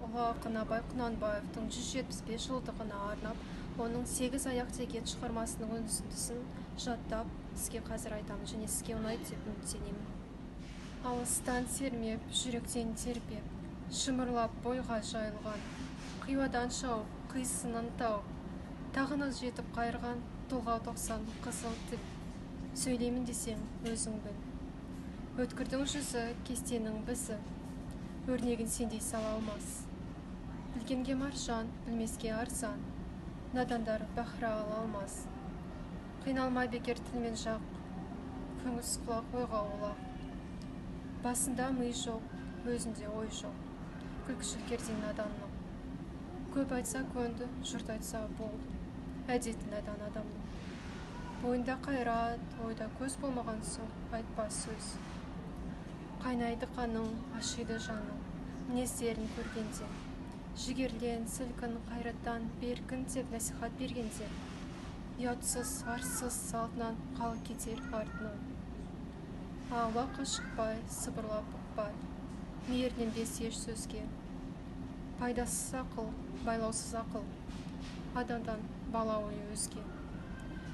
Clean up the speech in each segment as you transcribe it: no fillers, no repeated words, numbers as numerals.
ұлы ақын Абай Құнанбаевтың 175 жылдығына арнап, оның 8 аяқ деген шығармасының үзіндісін жаттап, сізге қазір айтамын және сізге ұнайды деп үміттенемін. Алыстан сермеп, жүректен тербеп, шымырлап бойға жайылған, қиуадан шауып, қисынын тауып, тағына жетіп қайырған, толғау 90 қызыл тіл. Сөйлеймін десең, өзің біл. Өткірдің жүзі, кестенің бізі, өрнегін сендей сала алмас. Білгенге маржан, білмеске арзан, надандар бақыра ала алмас. Қиналмай бекер тілмен жақ, күңіс құлақ ойға олақ. Басында ми жоқ, өзінде ой жоқ, күлкішіл кердей наданның. Көп айтса көнді, жұрт айтса болды, әдеті надан адамның. Бойында қайрат, ойда көз болмаған соң, айтпас сөз. Қайнайды қаның, ашиды жаның, мінездерін көргенде. Жігерлен, сілкін, қайраттан, беркін деп насихат бергенде. Ұятсыз, арсыз, салтынан қал кетер артынан. Аулаққа шықпай, сыбырлап ұқпай, мейірленбес еш сөзге. Пайдасыз ақыл, байлаусыз ақыл, адамдан бала ойы өзге.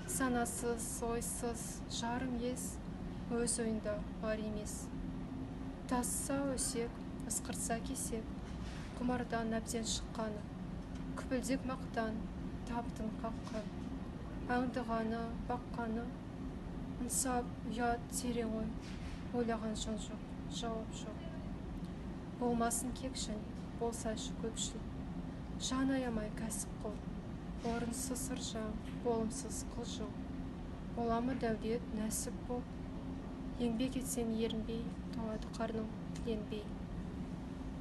Санасыз, ойсыз, жарым ес, өз ойында бар емес. Тасса өсек, ысқыртса кесек, құмардан әбден шыққаны, күпілдек мақтан, таптың қаққан, аңдығаны, баққаны, ынсап, ұят, терең ой, ойлаған жөн жоқ, жауап жоқ. Болмасын кекшін, болсайшы көпшіл, жан аямай кәсіп қыл, орынсыз ыржаң, болымсыз қылжың. Боламы дәулет, нәсіп бол, еңбек етсең ерінбей, туады қарның тіленбей.